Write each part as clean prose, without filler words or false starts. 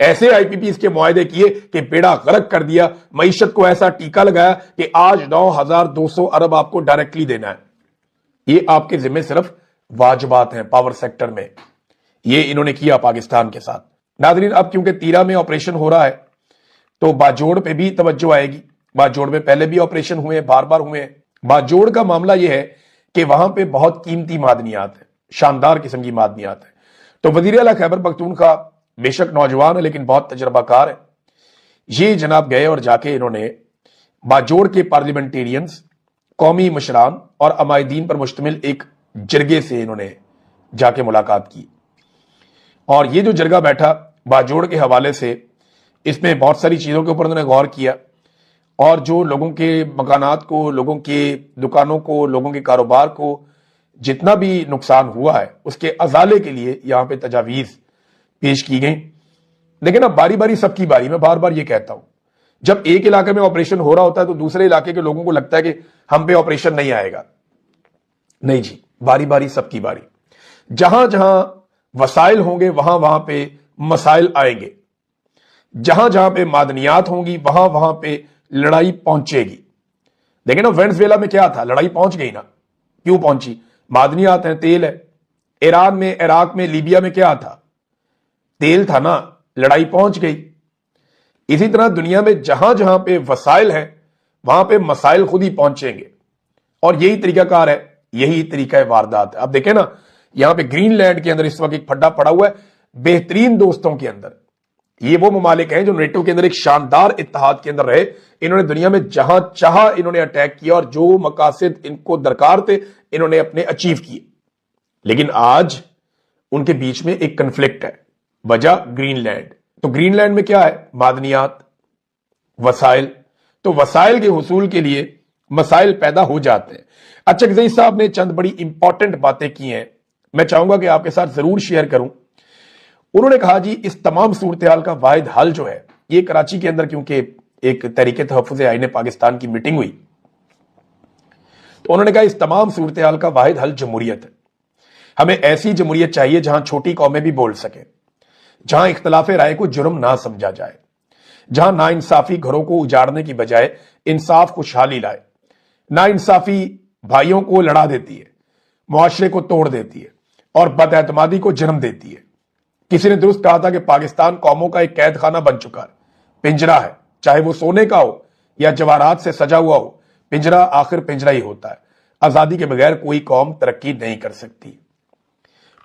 ایسے IPPs کے معاہدے کیے کہ بیڑا غرق کر دیا, معیشت کو ایسا ٹیکا لگایا کہ آج 9,200 ارب آپ کو ڈائریکٹلی دینا ہے. یہ آپ کے ذمہ صرف واجبات ہیں پاور سیکٹر میں, یہ انہوں نے کیا پاکستان کے ساتھ. ناظرین, اب کیونکہ تیرا میں آپریشن ہو رہا ہے تو باجوڑ پہ بھی توجہ آئے گی. باجوڑ میں پہلے بھی آپریشن ہوئے ہیں, بار بار ہوئے ہیں. باجوڑ کا معاملہ یہ ہے کہ وہاں پہ بہت قیمتی معدنیات ہیں, شاندار قسم کی معدنیات ہیں. تو وزیر اعلیٰ خیبر پختونخوا بے شک نوجوان ہے لیکن بہت تجربہ کار ہے. یہ جناب گئے اور جا کے انہوں نے باجوڑ کے پارلیمنٹیرینز, قومی مشران اور عمائدین پر مشتمل ایک جرگے سے انہوں نے جا کے ملاقات کی. اور یہ جو جرگہ بیٹھا باجوڑ کے حوالے سے, اس میں بہت ساری چیزوں کے اوپر انہوں نے غور کیا, اور جو لوگوں کے مکانات کو, لوگوں کے دکانوں کو, لوگوں کے کاروبار کو جتنا بھی نقصان ہوا ہے اس کے ازالے کے لیے یہاں پہ تجاویز پیش کی گئیں. لیکن اب باری باری سب کی باری, میں بار بار یہ کہتا ہوں, جب ایک علاقے میں آپریشن ہو رہا ہوتا ہے تو دوسرے علاقے کے لوگوں کو لگتا ہے کہ ہم پہ آپریشن نہیں آئے گا. نہیں جی, باری باری سب کی باری. جہاں جہاں وسائل ہوں گے وہاں وہاں پہ مسائل آئیں گے. جہاں جہاں پہ معدنیات ہوں گی وہاں وہاں پہ لڑائی پہنچے گی. لیکن اب وینزویلا میں کیا تھا, لڑائی پہنچ گئی نا. کیوں پہنچی؟ معدنیات ہیں, تیل ہے. ایران میں, عراق میں, لیبیا میں کیا تھا؟ تیل تھا نا, لڑائی پہنچ گئی. اسی طرح دنیا میں جہاں جہاں پہ وسائل ہیں وہاں پہ مسائل خود ہی پہنچیں گے, اور یہی طریقہ کار ہے, یہی طریقہ واردات ہے. اب دیکھیں نا, یہاں پہ گرین لینڈ کے اندر اس وقت ایک پھڈا پڑا ہوا ہے بہترین دوستوں کے اندر. یہ وہ ممالک ہیں جو نیٹو کے اندر ایک شاندار اتحاد کے اندر رہے. انہوں نے دنیا میں جہاں چاہا انہوں نے اٹیک کیا, اور جو مقاصد ان کو درکار تھے انہوں نے اپنے اچیو کیے. لیکن آج ان کے بیچ میں ایک کنفلکٹ ہے, وجہ گرین لینڈ. تو گرین لینڈ میں کیا ہے؟ معدنیات, وسائل. تو وسائل کے حصول کے لیے مسائل پیدا ہو جاتے ہیں. اچھا صاحب نے چند بڑی امپورٹنٹ باتیں کی ہیں, میں چاہوں گا کہ آپ کے ساتھ ضرور شیئر کروں. انہوں نے کہا جی اس تمام صورتحال کا واحد حل جو ہے, یہ کراچی کے اندر کیونکہ ایک تحریک تحفظ آئین پاکستان کی میٹنگ ہوئی, تو انہوں نے کہا اس تمام صورتحال کا واحد حل جمہوریت ہے. ہمیں ایسی جمہوریت چاہیے جہاں چھوٹی قومیں بھی بول سکیں, جہاں اختلاف رائے کو جرم نہ سمجھا جائے, جہاں نا انصافی گھروں کو اجاڑنے کی بجائے انصاف خوشحالی لائے. نا انصافی بھائیوں کو لڑا دیتی ہے, معاشرے کو توڑ دیتی ہے, اور بد اعتمادی کو جنم دیتی ہے. کسی نے درست کہا تھا کہ پاکستان قوموں کا ایک قید خانہ بن چکا ہے, پنجرہ ہے, چاہے وہ سونے کا ہو یا جواہرات سے سجا ہوا ہو, پنجرہ آخر پنجرہ ہی ہوتا ہے. آزادی کے بغیر کوئی قوم ترقی نہیں کر سکتی.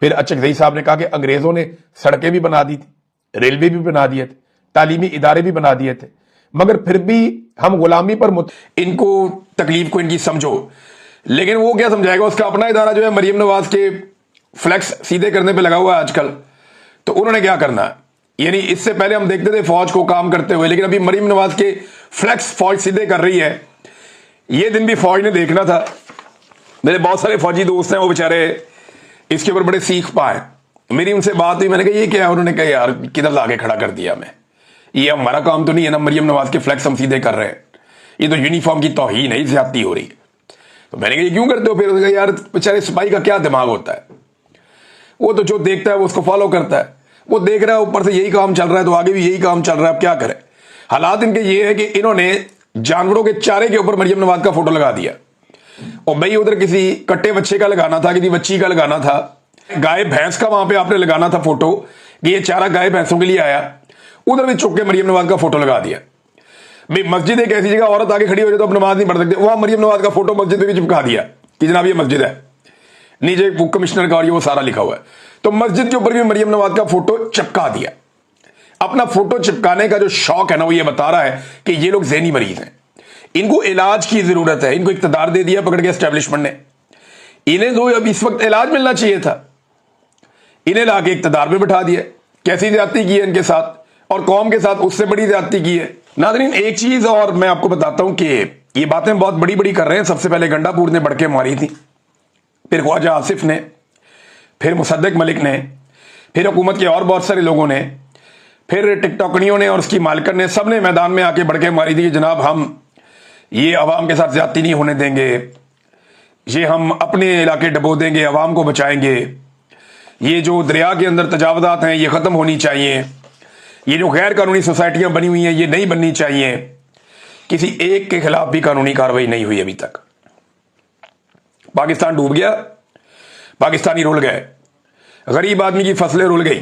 پھر اچکزئی صاحب نے کہا کہ انگریزوں نے سڑکیں بھی بنا دی تھی, ریلوے بھی بنا دیے تھے, تعلیمی ادارے بھی بنا دیے تھے, مگر پھر بھی ہم غلامی پر ان کو تکلیف کو ان کی سمجھو. لیکن وہ کیا سمجھائے گا, اس کا اپنا ادارہ جو ہے مریم نواز کے فلیکس سیدھے کرنے پہ لگا ہوا ہے آج کل. تو انہوں نے کیا کرنا ہے, یعنی اس سے پہلے ہم دیکھتے تھے فوج کو کام کرتے ہوئے, لیکن ابھی مریم نواز کے فلیکس فوج سیدھے کر رہی ہے. یہ دن بھی فوج نے دیکھنا تھا. میرے بہت سارے فوجی دوست ہیں, وہ بےچارے اس کے اوپر بڑے سیکھ پائے. میری ان سے بات ہوئی, میں نے کہا یہ کیا ہے, انہوں نے کہا یار کدھر لا کے کھڑا کر دیا ہمیں, یہ ہمارا کام تو نہیں ہے نا, مریم نواز کے فلیکس ہم سیدھے کر رہے ہیں, یہ تو یونیفارم کی توہین ہے, زیادتی ہو رہی ہے. تو میں نے کہا یہ کیوں کرتے ہو؟ پھر انہوں نے کہا یار بےچارے سپاہی کا کیا دماغ ہوتا ہے, وہ تو جو دیکھتا ہے وہ اس کو فالو کرتا ہے. وہ دیکھ رہا ہے اوپر سے یہی کام چل رہا ہے تو آگے بھی یہی کام چل رہا ہے, اب کیا کرے. حالات ان کے یہ ہے کہ انہوں نے جانوروں کے چارے کے اوپر مریم نواز کا فوٹو لگا دیا, اور بھائی ادھر کسی کٹے بچے کا لگانا تھا, کسی بچی کا لگانا تھا, گائے بھینس کا وہاں پہ آپ نے لگانا تھا فوٹو کہ یہ چارہ گائے بھینسوں کے لیے آیا, ادھر بھی چک کے مریم نواز کا فوٹو لگا دیا. بھائی مسجد ایک ایسی جگہ, عورت آگے کھڑی ہو جائے تو اب نماز نہیں پڑھ سکتے, وہاں مریم نواز کا فوٹو مسجد میں بھی چپکا دیا کہ جناب یہ مسجد ہے, نیچے وہ کمشنر کا اور یہ وہ سارا لکھا ہوا ہے. تو مسجد کے اوپر بھی مریم نواز کا فوٹو چپکا دیا. اپنا فوٹو چپکانے کا جو شوق ہے نا, وہ یہ بتا رہا ہے کہ یہ لوگ ذہنی مریض ہیں, ان کو علاج کی ضرورت ہے. ان کو اقتدار دے دیا پکڑ کے اسٹیبلشمنٹ نے, انہیں تو اب اس وقت علاج ملنا چاہیے تھا, انہیں لا کے اقتدار میں بٹھا دیا. کیسی زیادتی کی ہے ان کے ساتھ, اور قوم کے ساتھ اس سے بڑی زیادتی کی ہے. ناظرین ایک چیز اور میں آپ کو بتاتا ہوں کہ یہ باتیں بہت بڑی بڑی کر رہے ہیں. سب سے پہلے گنڈا پور نے بڑھ کے ماری تھی, پھر خواجہ آصف نے, پھر مصدق ملک نے, پھر حکومت کے اور بہت سارے لوگوں نے, پھر ٹک ٹاکنیوں نے اور اس کی مالکن نے, سب نے میدان میں آ کے بڑھ کے ماری تھی کہ جناب ہم یہ عوام کے ساتھ زیادتی نہیں ہونے دیں گے, یہ ہم اپنے علاقے ڈبو دیں گے, عوام کو بچائیں گے, یہ جو دریا کے اندر تجاوزات ہیں یہ ختم ہونی چاہیے, یہ جو غیر قانونی سوسائٹیاں بنی ہوئی ہیں یہ نہیں بننی چاہیے. کسی ایک کے خلاف بھی قانونی کارروائی نہیں ہوئی ابھی تک. پاکستان ڈوب گیا, پاکستانی رول گئے, غریب آدمی کی فصلیں رول گئی,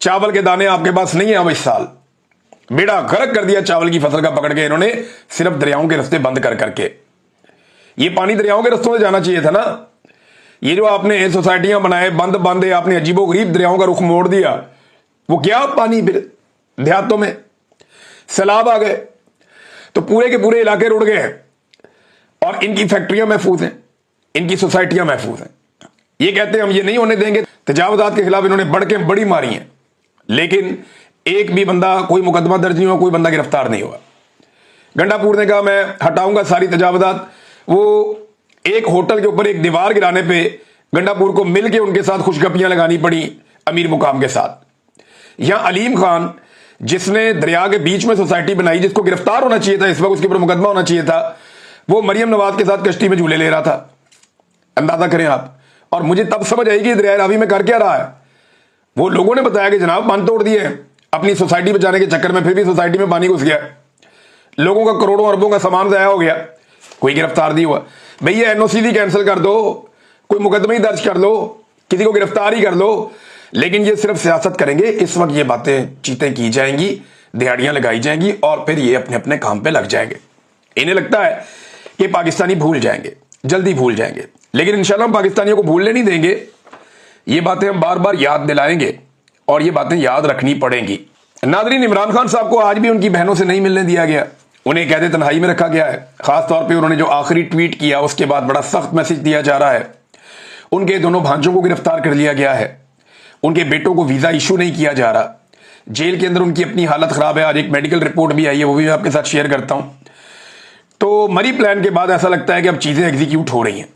چاول کے دانے آپ کے پاس نہیں ہیں اب اس سال. بیڑا غرق کر دیا چاول کی فصل کا پکڑ کے انہوں نے, صرف دریاؤں کے رستے بند کر کے. یہ پانی دریاؤں کے رستوں سے جانا چاہیے تھا نا. یہ جو آپ نے سوسائٹیاں بنائے بند باندھے, آپ نے عجیب و غریب دریاؤں کا رخ موڑ دیا. وہ کیا پانی پھر دیہاتوں میں سیلاب آ گئے تو پورے کے پورے علاقے رڑ گئے, اور ان کی فیکٹریاں محفوظ ہیں, ان کی سوسائٹیاں محفوظ ہیں. یہ کہتے ہیں ہم یہ نہیں ہونے دیں گے. تجاوزات کے خلاف انہوں نے بڑھ کے بڑی ماری ہیں, لیکن ایک بھی بندہ, کوئی مقدمہ درج نہیں ہوا, کوئی بندہ گرفتار نہیں ہوا. گنڈا پور نے کہا میں ہٹاؤں گا ساری تجاوزات. وہ ایک ہوٹل کے اوپر ایک دیوار گرانے پہ گنڈا پور کو مل کے ان کے ساتھ خوشگپیاں لگانی پڑی امیر مقام کے ساتھ. یہاں علیم خان جس نے دریا کے بیچ میں سوسائٹی بنائی, جس کو گرفتار ہونا چاہیے تھا اس وقت, اس کے اوپر مقدمہ ہونا چاہیے تھا, وہ مریم نواز کے ساتھ کشتی میں جھولے لے رہا تھا. اندازہ کریں آپ. اور مجھے تب سمجھ آئی کہ دریا راوی میں کر کیا رہا ہے. وہ لوگوں نے بتایا کہ جناب باندھ توڑ دیے اپنی سوسائٹی بچانے کے چکر میں, پھر بھی سوسائٹی میں پانی گھس گیا, لوگوں کا کروڑوں اربوں کا سامان ضائع ہو گیا, کوئی گرفتار نہیں ہوا. بھئی این او سی بھی کینسل کر دو, کوئی مقدمہ ہی درج کر لو, کسی کو گرفتار ہی کر لو, لیکن یہ صرف سیاست کریں گے. اس وقت یہ باتیں چیتیں کی جائیں گی, دہاڑیاں لگائی جائیں گی, اور پھر یہ اپنے اپنے کام پہ لگ جائیں گے. انہیں لگتا ہے کہ پاکستانی بھول جائیں گے, جلدی بھول جائیں گے, لیکن انشاءاللہ ہم پاکستانیوں کو بھولنے نہیں دیں گے. یہ باتیں ہم بار بار یاد دلائیں گے, اور یہ باتیں یاد رکھنی پڑیں گی. ناظرین, عمران خان صاحب کو آج بھی ان کی بہنوں سے نہیں ملنے دیا گیا, انہیں قید تنہائی میں رکھا گیا ہے. خاص طور پہ انہوں نے جو آخری ٹویٹ کیا اس کے بعد بڑا سخت میسج دیا جا رہا ہے. ان کے دونوں بھانجوں کو گرفتار کر لیا گیا ہے, ان کے بیٹوں کو ویزا ایشو نہیں کیا جا رہا, جیل کے اندر ان کی اپنی حالت خراب ہے. آج ایک میڈیکل رپورٹ بھی آئی ہے, وہ بھی میں آپ کے ساتھ شیئر کرتا ہوں. تو مری پلان کے بعد ایسا لگتا ہے کہ اب چیزیں ایگزیکیوٹ ہو رہی ہیں.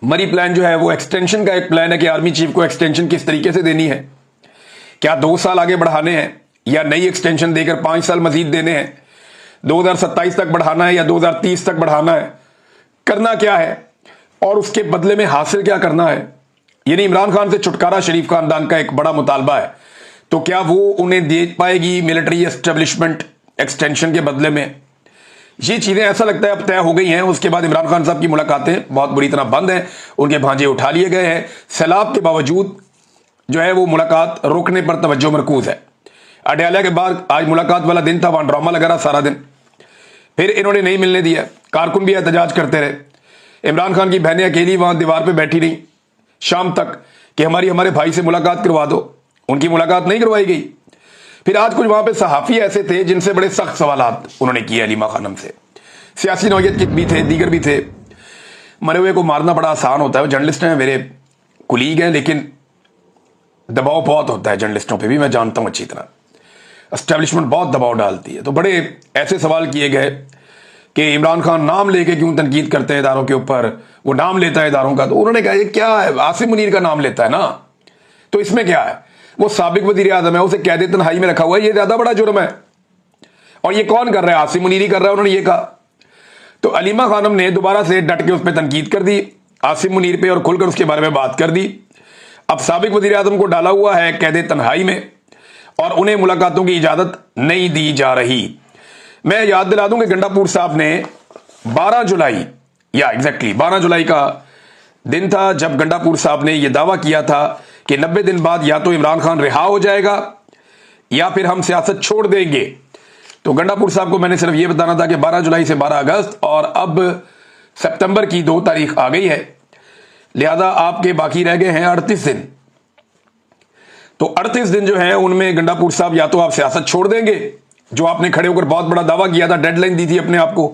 مری پلان جو ہے وہ ایکسٹینشن کا ایک پلان ہے کہ آرمی چیف کو ایکسٹینشن کس طریقے سے دینی ہے, کیا 2 سال آگے بڑھانے ہیں یا نئی ایکسٹینشن دے کر 5 سال مزید دینے ہیں, 2027 تک بڑھانا ہے یا 2030 تک بڑھانا ہے, کرنا کیا ہے, اور اس کے بدلے میں حاصل کیا کرنا ہے. یعنی عمران خان سے چھٹکارا شریف خاندان کا ایک بڑا مطالبہ ہے. تو کیا وہ انہیں دے پائے گی ملٹری اسٹیبلشمنٹ ایکسٹینشن کے بدلے میں؟ یہ چیزیں ایسا لگتا ہے اب طے ہو گئی ہیں. اس کے بعد عمران خان صاحب کی ملاقاتیں بہت بری طرح بند ہیں, ان کے بھانجے اٹھا لیے گئے ہیں. سیلاب کے باوجود جو ہے وہ ملاقات روکنے پر توجہ مرکوز ہے. اڈیالہ کے بعد آج ملاقات والا دن تھا, وہاں ڈرامہ لگا رہا سارا دن, پھر انہوں نے نہیں ملنے دیا. کارکن بھی احتجاج کرتے رہے. عمران خان کی بہنیں اکیلی وہاں دیوار پہ بیٹھی رہیں شام تک کہ ہمارے بھائی سے ملاقات کروا دو. ان کی ملاقات نہیں کروائی گئی. پھر آج کچھ وہاں پہ صحافی ایسے تھے جن سے بڑے سخت سوالات انہوں نے کیے علیمہ خانم سے. سیاسی نوعیت کے بھی تھے, دیگر بھی تھے. مرے ہوئے کو مارنا بڑا آسان ہوتا ہے, وہ جرنلسٹ ہیں, میرے کلیگ ہیں, لیکن دباؤ بہت ہوتا ہے جرنلسٹوں پہ بھی, میں جانتا ہوں اچھی طرح. اسٹیبلشمنٹ بہت دباؤ ڈالتی ہے. تو بڑے ایسے سوال کیے گئے کہ عمران خان نام لے کے کیوں تنقید کرتے ہیں اداروں کے اوپر, وہ نام لیتا ہے اداروں کا. تو انہوں نے کہا یہ کیا ہے, عاصم منیر کا نام لیتا ہے نا, تو اس میں کیا ہے, وہ سابق وزیر اعظم ہے, اسے قید تنہائی میں رکھا ہوا ہے, یہ زیادہ بڑا جرم ہے. اور یہ کون کر رہا ہے, عاصم منیر ہی کر رہا ہے, انہوں نے یہ کہا. تو علیمہ خانم نے دوبارہ سے ڈٹ کے اس پہ تنقید کر دی, عاصم منیر پہ, اور کھل کر اس کے بارے میں بات کر دی. اب سابق وزیر اعظم کو ڈالا ہوا ہے قید تنہائی میں, اور انہیں ملاقاتوں کی اجازت نہیں دی جا رہی. میں یاد دلا دوں کہ گنڈا پور صاحب نے 12 جولائی 12 جولائی کا دن تھا جب گنڈا پور صاحب نے یہ دعویٰ کیا تھا کہ 90 دن بعد یا تو عمران خان رہا ہو جائے گا یا پھر ہم سیاست چھوڑ دیں گے. تو گنڈا پور صاحب کو میں نے صرف یہ بتانا تھا کہ 12 جولائی سے 12 اگست اور اب سپتمبر کی 2 تاریخ آ گئی ہے, لہذا آپ کے باقی رہ گئے ہیں 38 دن. تو 38 دن جو ہیں ان میں گنڈا پور صاحب یا تو آپ سیاست چھوڑ دیں گے, جو آپ نے کھڑے ہو کر بہت بڑا دعویٰ کیا تھا, ڈیڈ لائن دی تھی اپنے آپ کو,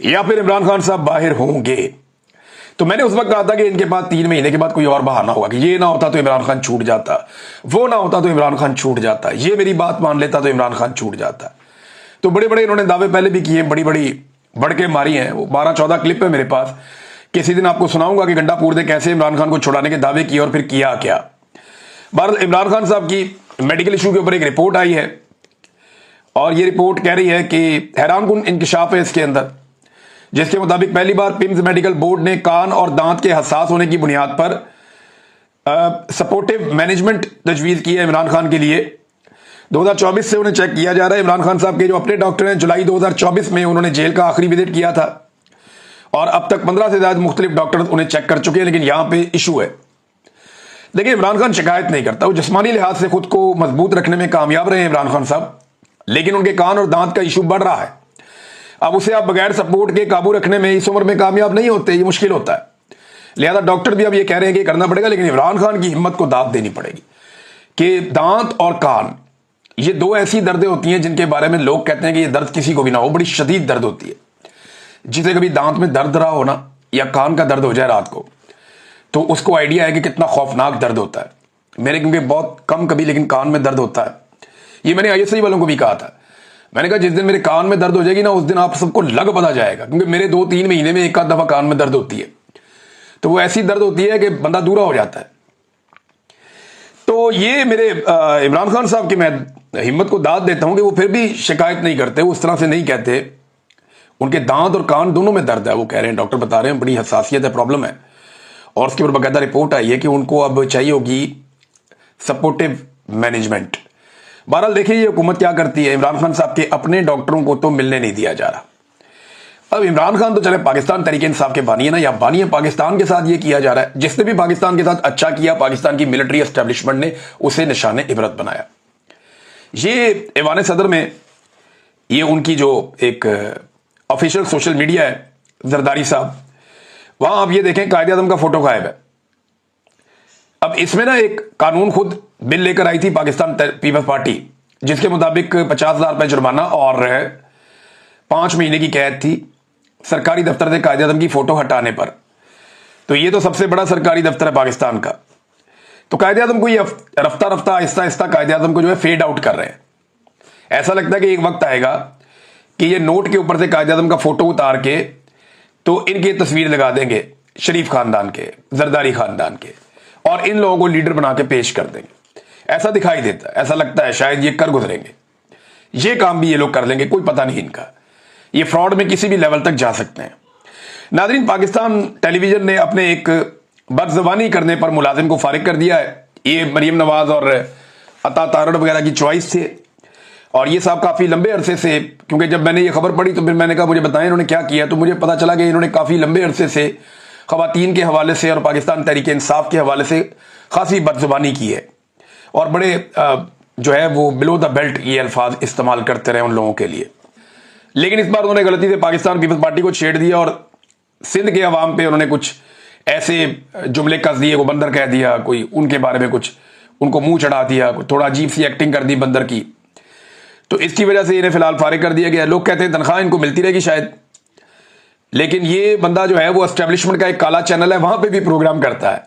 یا پھر عمران خان صاحب باہر ہوں گے. تو میں نے اس وقت کہا تھا کہ ان کے بعد 3 مہینے کے بعد کوئی اور بہانہ ہوگا کہ یہ نہ ہوتا تو عمران خان چھوٹ جاتا, وہ نہ ہوتا تو عمران خان چھوٹ جاتا, یہ میری بات مان لیتا تو عمران خان چھوٹ جاتا. تو بڑے بڑے انہوں نے دعوے پہلے بھی کیے, بڑی بڑھ کے ماری ہیں. وہ 12-14 کلپ ہے میرے پاس, کسی دن آپ کو سناؤں گا کہ گنڈا پور نے کیسے عمران خان کو چھڑانے کے دعوے کیے اور پھر کیا کیا. بہرحال عمران خان صاحب کی میڈیکل ایشو کے اوپر ایک رپورٹ آئی ہے, اور یہ رپورٹ کہہ رہی ہے کہ حیران کن انکشاف ہے اس کے اندر, جس کے مطابق پہلی بار پمز میڈیکل بورڈ نے کان اور دانت کے حساس ہونے کی بنیاد پر سپورٹیو مینجمنٹ تجویز کی ہے عمران خان کے لیے. 2024 سے انہیں چیک کیا جا رہا ہے. عمران خان صاحب کے جو اپنے ڈاکٹر ہیں جولائی 2024 میں انہوں نے جیل کا آخری وزٹ کیا تھا اور اب تک 15 سے زیادہ مختلف ڈاکٹر انہیں چیک کر چکے ہیں. لیکن یہاں پہ ایشو ہے. دیکھیں عمران خان شکایت نہیں کرتا, وہ جسمانی لحاظ سے خود کو مضبوط رکھنے میں کامیاب رہے ہیں عمران خان صاحب, لیکن ان کے کان اور دانت کا ایشو بڑھ رہا ہے. اب اسے آپ بغیر سپورٹ کے قابو رکھنے میں اس عمر میں کامیاب نہیں ہوتے, یہ مشکل ہوتا ہے. لہذا ڈاکٹر بھی اب یہ کہہ رہے ہیں کہ کرنا پڑے گا, لیکن عمران خان کی ہمت کو داد دینی پڑے گی کہ دانت اور کان یہ دو ایسی دردیں ہوتی ہیں جن کے بارے میں لوگ کہتے ہیں کہ یہ درد کسی کو بھی نہ ہو, بڑی شدید درد ہوتی ہے. جسے کبھی دانت میں درد رہا ہو نا, یا کان کا درد ہو جائے رات کو, تو اس کو آئیڈیا ہے کہ کتنا خوفناک درد ہوتا ہے. میرے کیونکہ بہت کم کبھی لیکن کان میں درد ہوتا ہے. یہ میں نے ISI والوں کو بھی کہا تھا. میں نے کہا جس دن میرے کان میں درد ہو جائے گی نا, اس دن آپ سب کو لگ پتا جائے گا, کیونکہ میرے 2-3 مہینے میں ایک آدھ دفعہ کان میں درد ہوتی ہے. تو وہ ایسی درد ہوتی ہے کہ بندہ دورا ہو جاتا ہے. تو یہ میرے عمران خان صاحب کی میں ہمت کو داد دیتا ہوں کہ وہ پھر بھی شکایت نہیں کرتے, وہ اس طرح سے نہیں کہتے. ان کے دانت اور کان دونوں میں درد ہے, وہ کہہ رہے ہیں, ڈاکٹر بتا رہے ہیں بڑی حساسیت ہے, پرابلم ہے. اور اس کے اوپر باقاعدہ رپورٹ آئی ہے کہ ان کو اب چاہیے ہوگی سپورٹیو مینجمنٹ. بہرحال دیکھیں یہ حکومت کیا کرتی ہے. عمران خان صاحب کے اپنے ڈاکٹروں کو تو ملنے نہیں دیا جا رہا. اب عمران خان تو چلے پاکستان تحریک انصاف کے بانی ہے نا, یا بانی ہے پاکستان کے ساتھ یہ کیا جا رہا ہے. جس نے بھی پاکستان کے ساتھ اچھا کیا, پاکستان کی ملٹری اسٹیبلشمنٹ نے اسے نشان عبرت بنایا. یہ ایوان صدر میں یہ ان کی جو ایک آفیشیل سوشل میڈیا ہے زرداری صاحب, وہاں آپ یہ دیکھیں قائد اعظم کا فوٹو غائب ہے. اب اس میں نا ایک قانون خود بل لے کر آئی تھی پاکستان پیپلز پارٹی, جس کے مطابق 50,000 روپے جرمانہ اور 5 مہینے کی قید تھی سرکاری دفتر سے قائد اعظم کی فوٹو ہٹانے پر. تو یہ تو سب سے بڑا سرکاری دفتر ہے پاکستان کا. تو قائد اعظم کو یہ رفتہ رفتہ آہستہ آہستہ قائد اعظم کو جو ہے فیڈ آؤٹ کر رہے ہیں. ایسا لگتا ہے کہ ایک وقت آئے گا کہ یہ نوٹ کے اوپر سے قائد اعظم کا فوٹو اتار کے تو ان کی تصویر لگا دیں گے, شریف خاندان کے, زرداری خاندان کے, اور ان لوگوں کو لیڈر بنا کے پیش کر دیں گے. ایسا دکھائی دیتا ہے, ایسا لگتا ہے شاید یہ کر گزریں گے. یہ کام بھی یہ لوگ کر لیں گے, کوئی پتہ نہیں ان کا. یہ فراڈ میں کسی بھی لیول تک جا سکتے ہیں. ناظرین, پاکستان ٹیلی ویژن نے اپنے ایک بدزبانی کرنے پر ملازم کو فارغ کر دیا ہے. یہ مریم نواز اور عطا تارڑ وغیرہ کی چوائس تھے, اور یہ صاحب کافی لمبے عرصے سے, کیونکہ جب میں نے یہ خبر پڑھی تو پھر میں نے کہا مجھے بتائیں انہوں نے کیا کیا, تو مجھے پتا چلا کہ انہوں نے کافی لمبے عرصے سے خواتین کے حوالے سے اور پاکستان تحریک انصاف کے حوالے سے خاصی بدزبانی کی ہے, اور بڑے جو ہے وہ بلو دا بیلٹ یہ الفاظ استعمال کرتے رہے ان لوگوں کے لیے. لیکن اس بار انہوں نے غلطی سے پاکستان پیپلز پارٹی کو چھیڑ دیا, اور سندھ کے عوام پہ انہوں نے کچھ ایسے جملے کس دیے, کو بندر کہہ دیا, کوئی ان کے بارے میں کچھ ان کو منہ چڑھا دیا, تھوڑا عجیب سی ایکٹنگ کر دی بندر کی. تو اس کی وجہ سے انہیں فی الحال فارغ کر دیا گیا. لوگ کہتے ہیں تنخواہ ان کو ملتی رہے گی شاید, لیکن یہ بندہ جو ہے وہ اسٹیبلشمنٹ کا ایک کالا چینل ہے, وہاں پہ بھی پروگرام کرتا ہے.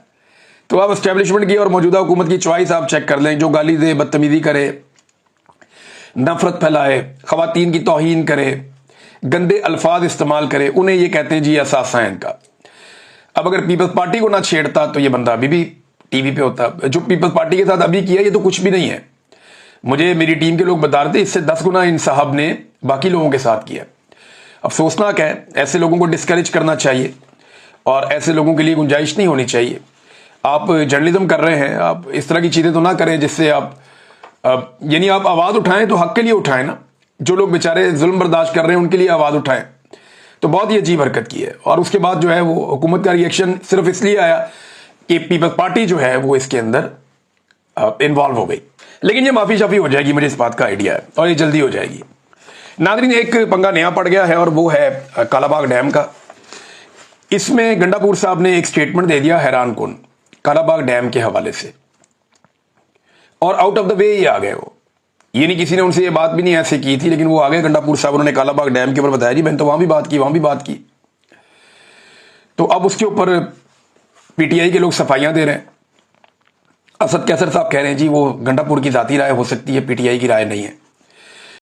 تو آپ اسٹیبلشمنٹ کی اور موجودہ حکومت کی چوائس آپ چیک کر لیں. جو گالی دے, بدتمیزی کرے, نفرت پھیلائے, خواتین کی توہین کرے, گندے الفاظ استعمال کرے, انہیں یہ کہتے ہیں جی اثاثہ ہے ان کا. اب اگر پیپلز پارٹی کو نہ چھیڑتا تو یہ بندہ ابھی بھی ٹی وی پہ ہوتا. جو پیپلز پارٹی کے ساتھ ابھی کیا یہ تو کچھ بھی نہیں ہے. مجھے میری ٹیم کے لوگ بتا رہے تھے اس سے 10 گنا ان صاحب نے باقی لوگوں کے ساتھ کیا. افسوسناک ہے, ایسے لوگوں کو ڈسکریج کرنا چاہیے, اور ایسے لوگوں کے لیے گنجائش نہیں ہونی چاہیے. آپ جرنلزم کر رہے ہیں, آپ اس طرح کی چیزیں تو نہ کریں جس سے آپ یعنی آپ آواز اٹھائیں تو حق کے لیے اٹھائیں نا. جو لوگ بیچارے ظلم برداشت کر رہے ہیں ان کے لیے آواز اٹھائیں. تو بہت ہی عجیب حرکت کی ہے, اور اس کے بعد جو ہے وہ حکومت کا ریئیکشن صرف اس لیے آیا کہ پیپلز پارٹی جو ہے وہ اس کے اندر انوالو ہو گئی. لیکن یہ معافی شافی ہو جائے گی, مجھے اس بات کا آئیڈیا ہے, اور یہ جلدی ہو جائے گی. ناظرین, ایک پنگا نیا پڑ گیا ہے, اور وہ ہے کالا باغ ڈیم کا. اس میں گنڈا پور صاحب نے ایک سٹیٹمنٹ دے دیا حیران کن کالا باغ ڈیم کے حوالے سے, اور آؤٹ آف دا وے یہ آ گئے. وہ یہ نہیں کسی نے ان سے یہ بات بھی نہیں ایسے کی تھی, لیکن وہ آگے گنڈا پور صاحب انہوں نے کالا باغ ڈیم کے اوپر بتایا جی میں نے تو وہاں بھی بات کی, وہاں بھی بات کی. تو اب اس کے اوپر پی ٹی آئی کے لوگ صفائیاں دے رہے ہیں. اسد کیسر صاحب کہہ رہے ہیں جی وہ گنڈا پور کی ذاتی رائے ہو سکتی ہے, پی ٹی آئی کی رائے نہیں ہے.